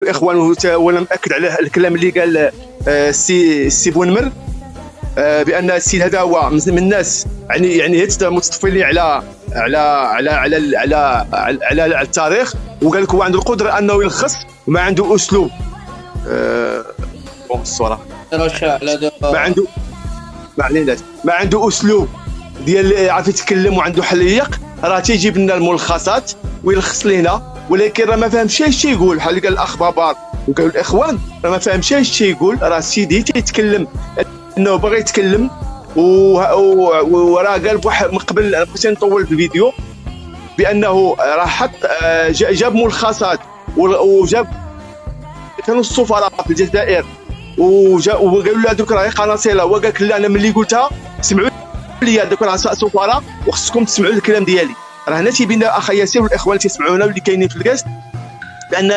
الاخوان، وانا مأكد على الكلام اللي قال السي بونمر، بان السيد هذا هو من الناس يعني هيت متطفلين على التاريخ، وقال لك هو عنده القدره انه يلخص وما عنده اسلوب. الصوره ما عنده اسلوب ديال عارف يتكلم وعنده حليق، راه تيجيب لنا الملخصات ويلخص لنا، ولكن راه ما فهمش اش يقول. بحال قال الاخ بابار وقالوا الاخوان راه ما فهمش اش يقول، راه سيدي تيتكلم انه باغي يتكلم وراه قال بواحد من قبل، بغيت نطول في الفيديو، بانه راه حط جاب ملخصات وجاب كانوا السفراء في الجزائر وقالوا له هذوك راه قناصله، وقال لك لا انا ملي قلتها سمعوا لي هذوك راه سفراء وخصكم تسمعوا الكلام ديالي. راه هنا تيبين اخ ياسر والاخوان اللي تيسمعونا واللي كاينين في الكاس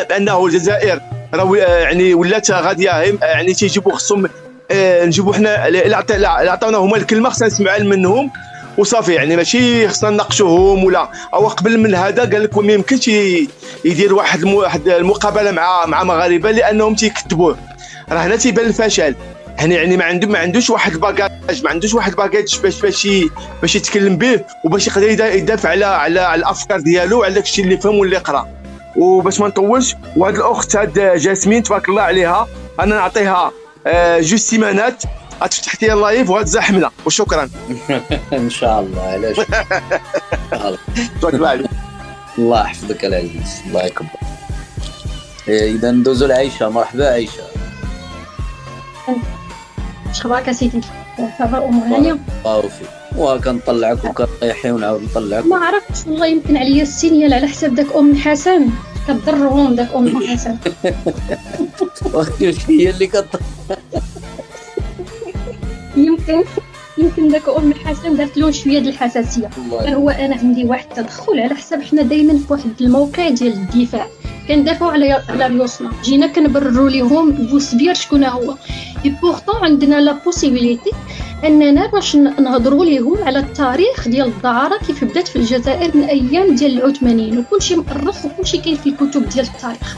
بانه الجزائر راه يعني ولات غاديه، يعني تيجيبوا خصهم نجيبوا حنا اللي عطاونا هما الكلمه خصنا نسمعها منهم وصافي، يعني ماشي خصنا نناقشوهم ولا. او قبل من هذا قال لك ما يمكنش يدير واحد المقابله مع مغاربه لانهم تيكذبوه. راه هنا تيبان الفشل، يعني ما عندوش واحد الباكاج، ما عندوش واحد الباكاج باش يتكلم به وباش يقدر يدافع على الافكار ديالو، على داكشي اللي فهم واللي قرا. وباش ما نطولش، وهاد الاخت هاد جاسمين تبارك الله عليها، انا نعطيها 2 سيمانات غتفتح لي اللايف وغتزاحمنا، وشكرا. ان شاء الله. علاش؟ تبارك الله عليك. الله يحفظك العزيز، الله يكبر. اذا ندوزو لعيشه. مرحبا عيشه. اش خبارك اسيدي؟ صافا امور هانيه؟ وفي وكنطلعك وكنطيحي ونعاود نطلعك. ما عرفتش والله، يمكن عليا السينيال على حساب داك حسن كضرهم داك حسن. واش هي اللي يمكن داك حسن دارت له شويه ديال الحساسيه. هو انا عندي واحد التدخل على حساب حنا دائما في واحد الموقع ديال الدفاع كندافعوا على ريوسنا، جينا كنبرروا لهم بوسبير شكون هو. اي بورطون عندنا لا بوسيبيليتي اننا باش نهضروا لهم على التاريخ ديال الدعاره كيف بدات في الجزائر من ايام ديال العثمانيين، وكلشي مؤرخ وكلشي كاين في الكتب ديال التاريخ.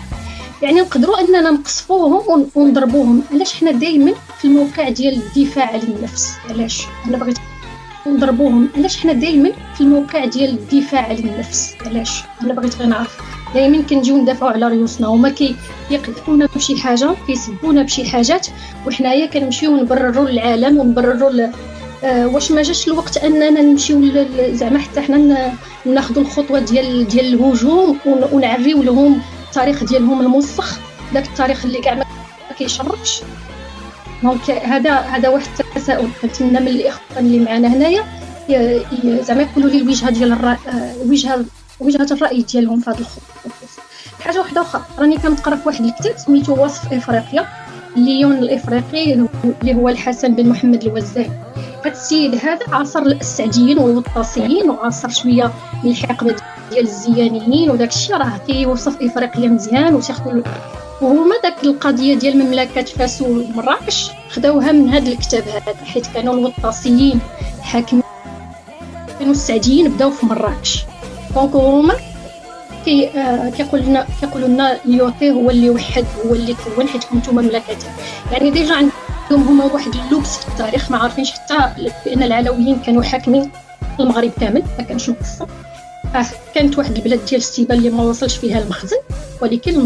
يعني نقدروا اننا نقصفوهم ونضربوهم. علاش حنا دائما في الموقع ديال الدفاع عن النفس؟ علاش انا بغيت نضربوهم؟ علاش حنا دائما في الموقع ديال الدفاع عن النفس؟ علاش انا بغيت غير نعرف. دائما كنجيو ندافعوا على ريوسنا، هما كيقذفونا بشي حاجه، كيسبونا بشي حاجات، وحنايا كنمشيو نبرروا للعالم ونبرروا واش ما جاش الوقت اننا نمشيو زعما حتى حنا ناخذوا الخطوه ديال الهجوم ونعريو لهم التاريخ ديالهم الموسخ، داك التاريخ اللي كاع ما كيشرفش. دونك هذا واحد التساؤل كنتمنى من الاخوان اللي معنا هنايا زعما يقولوا لي الوجهه ديال وجهه الراي ديالهم في هذا الخطوه. حاجه واحده اخرى، راني كنقرا في واحد الكتاب سميتو وصف افريقيا الليون الافريقي اللي هو الحسن بن محمد الوزاني. هذا السيد هذا عاصر السعديين والوطاسيين، وعاصر شويه من الحقبه ديال الزيانيين وداك الشيء، راه كيوصف افريقيا مزيان وتياخذوا. وهما داك القضيه ديال مملكه فاس ومراكش خداوها من هذا الكتاب هذا، حيت كانوا الوطاسيين حاكمين، كانوا السعديين بداو في مراكش. دونك هما كيقولوا لنا ليوتي هو اللي وحد، هو اللي كون، حيت كنتو مملكتين. يعني ديجا عندهم هما واحد اللبس في التاريخ، ما عارفينش حتى بان العلويين كانوا حاكمين المغرب كامل، ما كانش مقسم. كانت واحد البلاد ديال السيبه اللي ما وصلش فيها المخزن، ولكن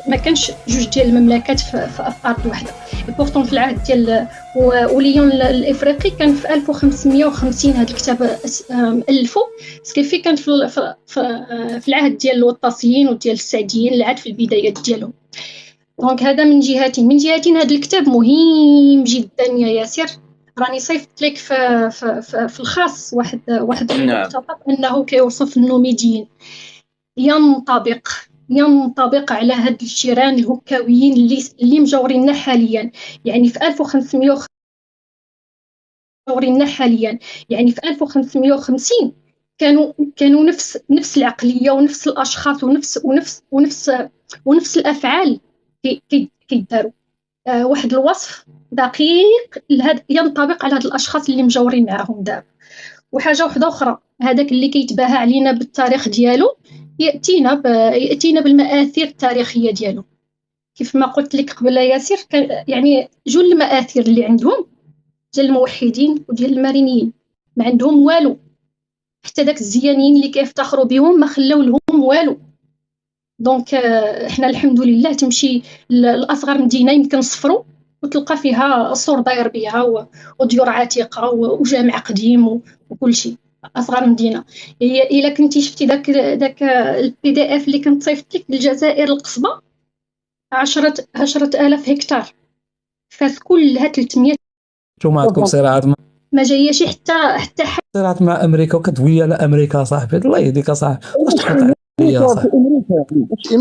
ما كانش جوج ديال المملكات في ارض واحده. بورتون في العهد ديال وليون الافريقي كان في 1550 هذا الكتاب الفو سكيفي، كان في العهد ديال الوطاسيين وديال السعديين، العهد في البدايات ديالهم. دونك هذا من جهتين هذا الكتاب مهم جدا يا ياسر. راني صيفط لك في الخاص واحد المقتطف انه كيوصف النوميديين ينطبق على هاد الجيران الهكاويين اللي مجاوريننا حاليا. يعني في 1500 مجاوريننا حاليا، يعني في 1550 كانوا نفس العقليه ونفس الاشخاص ونفس الافعال كيداروا. واحد الوصف دقيق ينطبق على هاد الاشخاص اللي مجاورين معاهم دابا. وحاجه واحده اخرى، هذاك اللي كيتباهى علينا بالتاريخ ديالو ياتينا بالمآثير التاريخيه ديالو. كيف ما قلت لك قبل ياسر، يعني جوج المآثر اللي عندهم ديال الموحدين وديال المارينيين، ما عندهم والو. حتى داك الزيانين اللي كيفتخروا بهم ما خلاو لهم والو. دونك احنا الحمد لله تمشي لاصغر مدينه يمكن صفرو وتلقى فيها السور داير بها وديور عتيقه وجامع قديم وكل شيء. اصغر مدينه هي الا كنتي شفتي داك البي دي اف اللي كنت صيفط لك، الجزائر القصبه 10,000 هكتار، فاس كلها 300. شو عندكم صراعات ما جايه شي حتى صراعات مع امريكا وكتويا على امريكا صاحبي، الله يهديك صاحبي، واش تقطع عليا صاحبي؟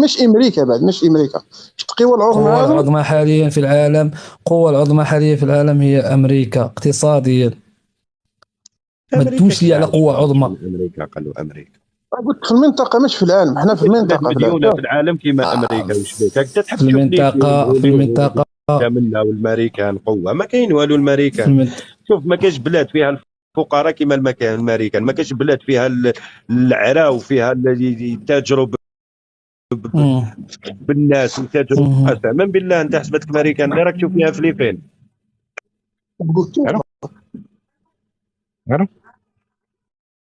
مش امريكا بعد، مش امريكا، القوى العظمى. القوة العظمى حاليا في العالم، القوة العظمى حاليا في العالم هي امريكا اقتصاديا. ما تدوش لي على قوة عظمى. امريكا قالوا امريكا، قلت في المنطقه مش في العالم، احنا في المنطقه مليونه في العالم كيما امريكا. وش بك هكذا في المنطقة كاملنا والامريكان قوه؟ ما كاين والو الامريكان. شوف ما كاينش بلاد فيها الفقراء كيما الامريكان، ما كاينش بلاد فيها العرا وفيها اللي يتاجروا بالناس ويتاجروا. من بالله انت حسبتك امريكان اللي راك تشوف فيها فليبين.